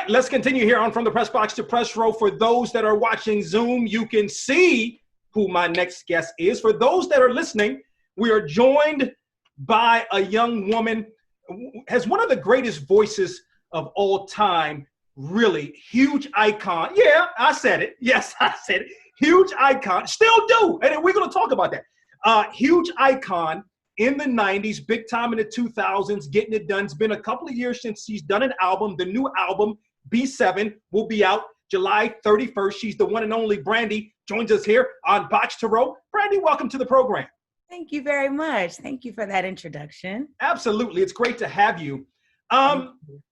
right, let's continue here on From the Press Box to Press Row. For those that are watching Zoom, you can see who my next guest is. For those that are listening, we are joined by a young woman who has one of the greatest voices of all time, really huge icon. Yeah, I said it. Yes, I said it. Huge icon. Still do. And we're going to talk about that. Huge icon in the 90s, big time in the 2000s, getting it done. It's been a couple of years since she's done an album. The new album, B7, will be out July 31st. She's the one and only Brandy. Joins us here on Box to Row. Brandy, welcome to the program. Thank you very much. Thank you for that introduction. Absolutely. It's great to have you.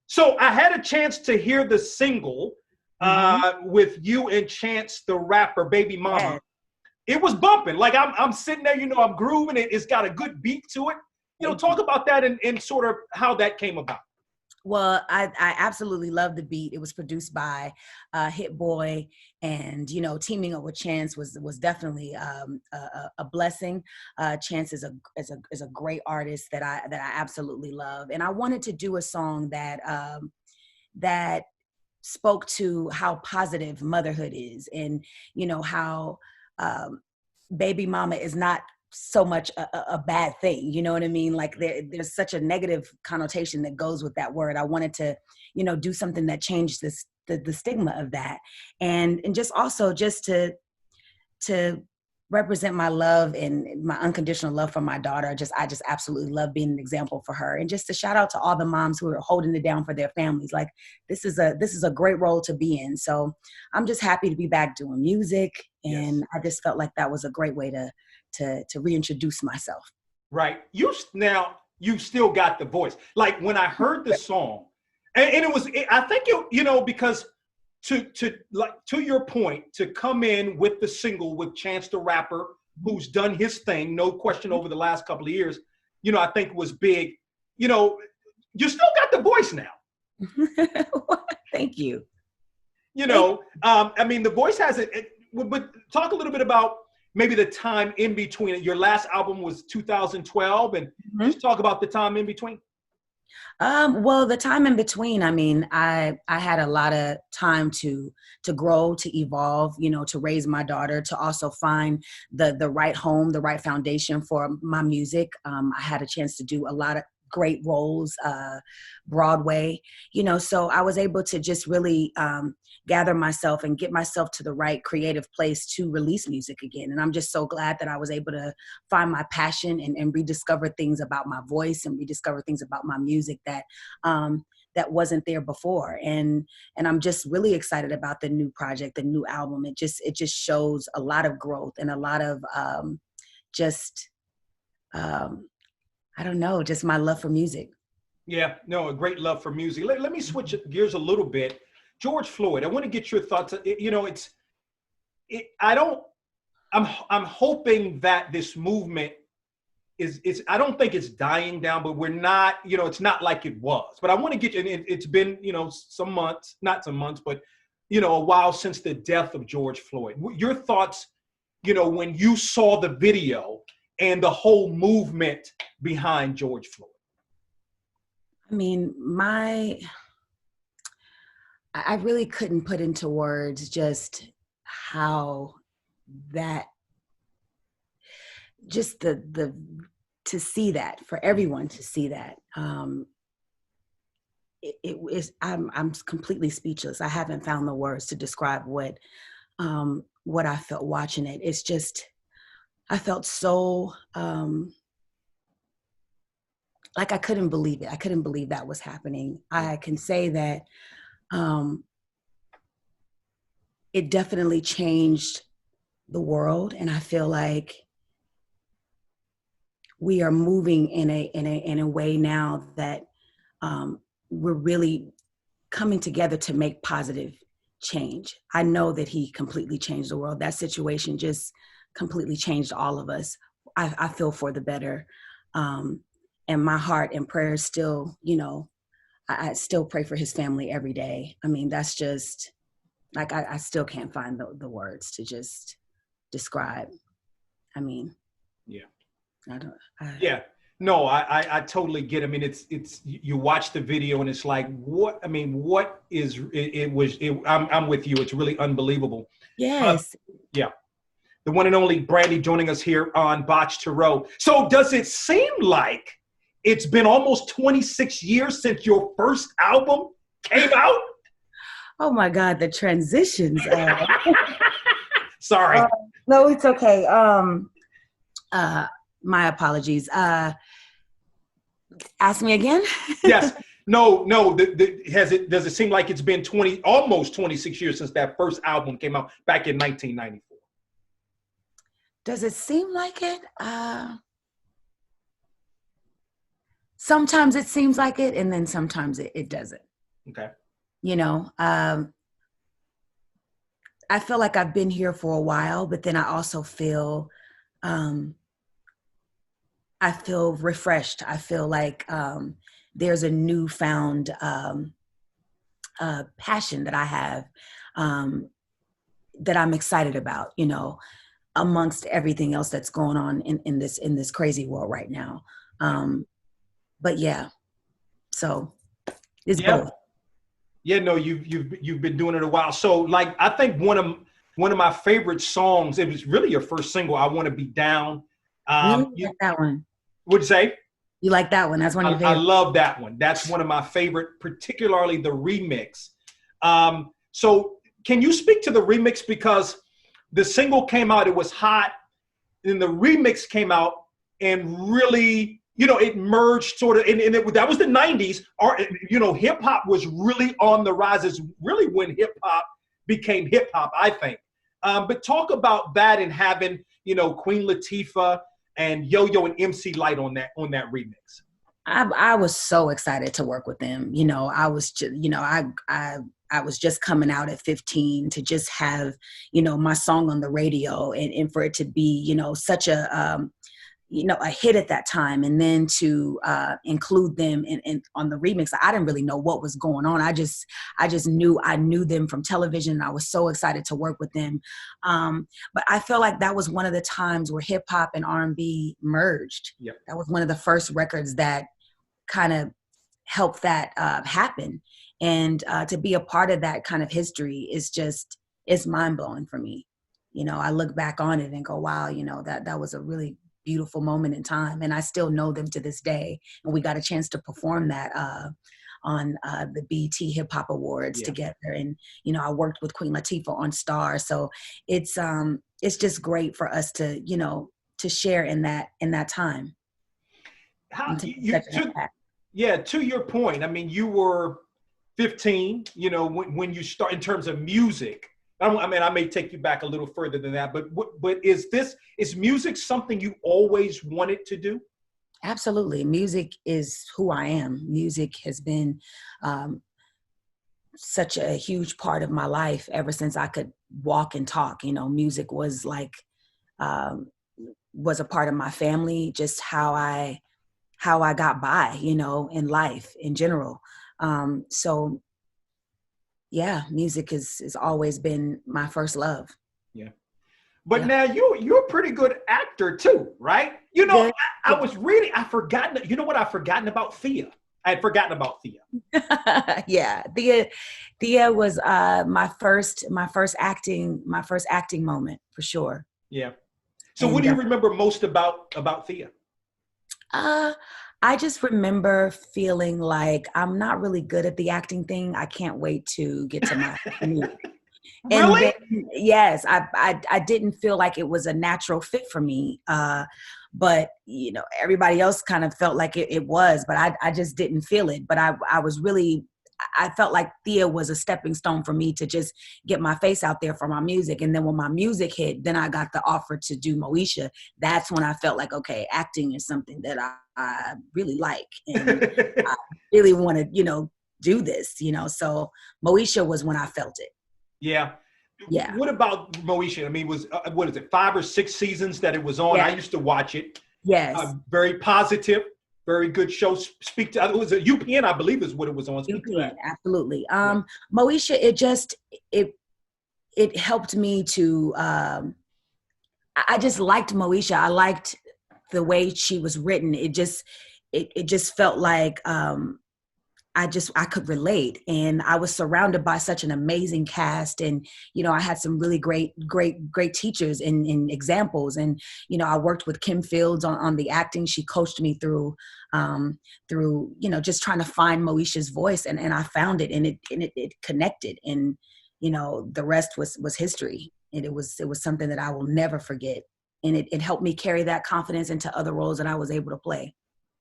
So I had a chance to hear the single with you and Chance the Rapper, Baby Mama. Yes. It was bumping. Like I'm sitting there, I'm grooving it. It's got a good beat to it. Talk about that and sort of how that came about. Well, I absolutely love the beat. It was produced by Hit Boy, and teaming up with Chance was definitely a blessing. Chance is a great artist that I absolutely love, and I wanted to do a song that spoke to how positive motherhood is, and how baby mama is not so much a bad thing. You know what I mean? Like there's such a negative connotation that goes with that word. I wanted to, do something that changed the stigma of that. And just also just to represent my love and my unconditional love for my daughter. I just absolutely love being an example for her. And just to shout out to all the moms who are holding it down for their families. Like this is a great role to be in. So I'm just happy to be back doing music. And I just felt like that was a great way to reintroduce myself. Right. You've still got the voice. Like when I heard the song, and I think because to your point, to come in with the single with Chance the Rapper, who's done his thing, no question, over the last couple of years, I think was big. You still got the voice now. Thank you. The voice has it. But talk a little bit about maybe the time in between. Your last album was 2012, and just talk about the time in between. Well, the time in between, I had a lot of time to grow, to evolve, to raise my daughter, to also find the right home, the right foundation for my music. I had a chance to do a lot of great roles, Broadway, so I was able to just really gather myself and get myself to the right creative place to release music again. And I'm just so glad that I was able to find my passion and rediscover things about my voice and rediscover things about my music that wasn't there before. And I'm just really excited about the new project, the new album. It just shows a lot of growth and a lot of I don't know, just my love for music. Yeah, no, a great love for music. Let me switch gears a little bit. George Floyd, I want to get your thoughts. I'm hoping that this movement is I don't think it's dying down, but we're not, it's not like it was. But I want to get you, and it's been, some months, not some months, but, a while since the death of George Floyd. Your thoughts, when you saw the video and the whole movement behind George Floyd. I really couldn't put into words just how that, just to see that, for everyone to see that, I'm completely speechless. I haven't found the words to describe what I felt watching it. It's just, I felt so, like I couldn't believe it. I couldn't believe that was happening. I can say that it definitely changed the world. And I feel like we are moving in a way now that we're really coming together to make positive change. I know that he completely changed the world. That situation just completely changed all of us. I feel for the better. And my heart and prayers still, I still pray for his family every day. That's just, like, I still can't find the words to just describe. Yeah. No, I totally get it. I mean, it's you watch the video and it's like, what? I mean, what is it? I'm with you. It's really unbelievable. Uh, Yes. yeah, the one and only Brandy joining us here on Botch to Row. So, does it seem like it's been almost 26 years since your first album came out? Oh my God, the transitions. Sorry. No, it's okay. My apologies. Ask me again. Yes. No, no. Does it seem like it's been almost 26 years since that first album came out back in 1994? Does it seem like it? Sometimes it seems like it, and then sometimes it doesn't. Okay. You know, I feel like I've been here for a while, but then I also feel, I feel refreshed. I feel like there's a newfound passion that I have that I'm excited about. You know, amongst everything else that's going on in this crazy world right now. But yeah, so it's both. Yeah, no, you've been doing it a while. So like I think one of my favorite songs, it was really your first single, I Want to Be Down. Really like that one. What'd you say? You like that one? That's one of your I favorites. love that one. That's one of my favorite, particularly the remix. So can you speak to the remix? Because the single came out, it was hot, then the remix came out and really, it merged sort of, and that was the 90s. Hip hop was really on the rise. It's really when hip hop became hip hop, I think. But talk about that and having, Queen Latifah and Yo-Yo and MC Light on that remix. I was so excited to work with them. I was just, I was just coming out at 15 to just have, my song on the radio and for it to be, such a hit at that time. And then to include them in on the remix, I didn't really know what was going on. I just knew I knew them from television. And I was so excited to work with them. But I feel like that was one of the times where hip hop and R&B merged. Yep. That was one of the first records that kind of helped that happen. And to be a part of that kind of history is just, it's mind blowing for me. I look back on it and go, wow, that was a really beautiful moment in time. And I still know them to this day. And we got a chance to perform that on the BET Hip Hop Awards together. And, I worked with Queen Latifah on Star. So it's just great for us to, to share in that time. To your point, I mean, you were 15, when you start in terms of music. I may take you back a little further than that, but is music something you always wanted to do? Absolutely. Music is who I am. Music has been such a huge part of my life ever since I could walk and talk. Music was like, was a part of my family, just how I got by, in life in general. So yeah, music has always been my first love. Yeah. But now you're a pretty good actor too, right? I was reading, I've forgotten about Thea. I had forgotten about Thea. Yeah. Thea was my first acting moment for sure. Yeah. So what do you remember most about Thea? I just remember feeling like I'm not really good at the acting thing. I can't wait to get to my music. Really? And then, yes, I didn't feel like it was a natural fit for me. But everybody else kind of felt like it was, but I just didn't feel it. But I felt like Thea was a stepping stone for me to just get my face out there for my music. And then when my music hit, then I got the offer to do Moesha. That's when I felt like, okay, acting is something that I really like. And I really want to, do this, So Moesha was when I felt it. Yeah. Yeah. What about Moesha? I mean, what is it, 5 or 6 seasons that it was on? Yeah. I used to watch it. Yes. Very positive. Very good show. Speak to, it was a UPN, I believe is what it was on. UPN, absolutely. Moesha, it helped me to, I just liked Moesha. I liked the way she was written, it just felt like I could relate, and I was surrounded by such an amazing cast, and I had some really great teachers and examples, and I worked with Kim Fields on the acting. She coached me through just trying to find Moesha's voice, and I found it, and it connected, and the rest was history, and it was something that I will never forget, and it helped me carry that confidence into other roles that I was able to play.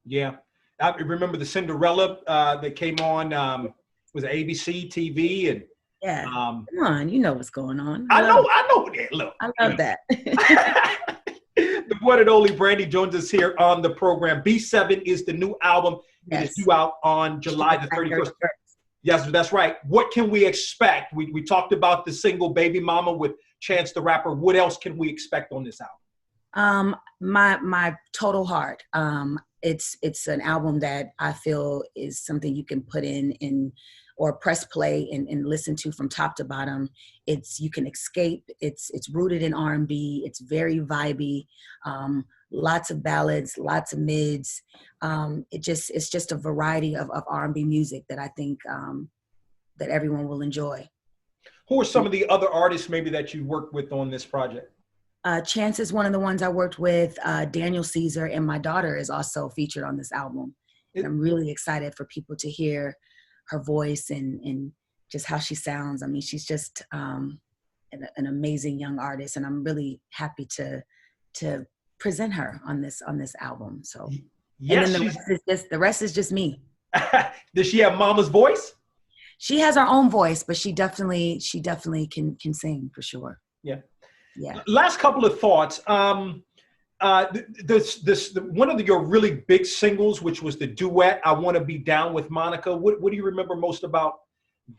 Yeah. I remember the Cinderella that came on, was ABC TV, and yeah. Come on, you know what's going on. I know. Look, I love that. The one and only Brandy joins us here on the program. B7 is the new album. Yes. It is due out on July the 31st. Yes, that's right. What can we expect? We talked about the single "Baby Mama" with Chance the Rapper. What else can we expect on this album? My total heart. It's an album that I feel is something you can put in or press play and listen to from top to bottom. You can escape. It's rooted in R&B. It's very vibey. Lots of ballads, lots of mids. It's just a variety of R&B music that I think that everyone will enjoy. Who are some of the other artists maybe that you worked with on this project? Chance is one of the ones I worked with. Daniel Caesar, and my daughter is also featured on this album. And I'm really excited for people to hear her voice and just how she sounds. I mean, she's just an amazing young artist, and I'm really happy to present her on this album. So, yes, and then the rest is just me. Does she have mama's voice? She has her own voice, but she definitely can sing for sure. Yeah. Yeah. Last couple of thoughts. This one of your really big singles, which was the duet "I Want to Be Down with Monica." What do you remember most about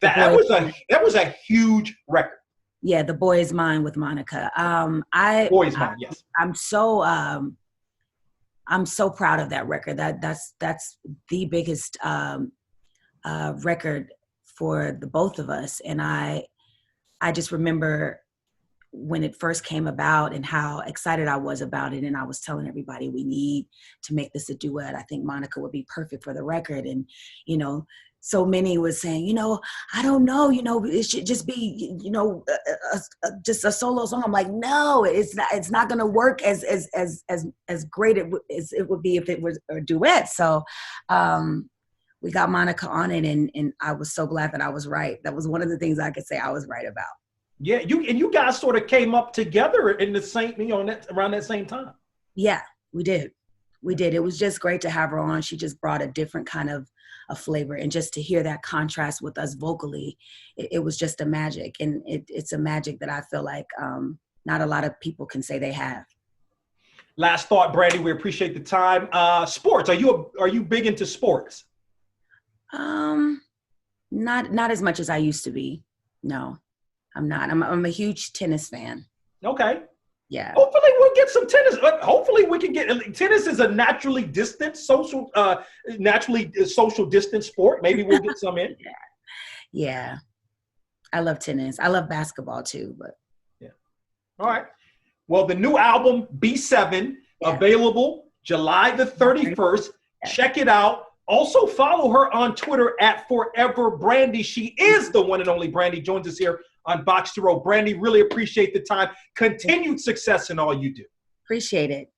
that? That was a huge record. Yeah, "The Boy Is Mine" with Monica. Boy Is Mine. Yes. I'm so proud of that record. That's the biggest record for the both of us, and I just remember when it first came about and how excited I was about it. And I was telling everybody, we need to make this a duet. I think Monica would be perfect for the record. And, so many was saying, I don't know, it should just be, just a solo song. I'm like, no, it's not going to work as great as it would be if it was a duet. So, we got Monica on it, and I was so glad that I was right. That was one of the things I could say I was right about. Yeah, you guys sort of came up together in the same, around that same time. Yeah, we did. It was just great to have her on. She just brought a different kind of a flavor, and just to hear that contrast with us vocally, it was just a magic, and it's a magic that I feel like not a lot of people can say they have. Last thought, Brandy. We appreciate the time. Sports. Are you big into sports? Not as much as I used to be. No. I'm not. I'm a huge tennis fan. Okay. Yeah. Hopefully we'll get some tennis. Hopefully we can get tennis is a naturally social distance sport. Maybe we'll get some in. Yeah. I love tennis. I love basketball too, but yeah. All right. Well, the new album B7 available July the 31st. Yeah. Check it out. Also follow her on Twitter at Forever Brandy. She is the one and only Brandy. Joins us here on Box to Row. Brandy, really appreciate the time. Continued success in all you do. Appreciate it.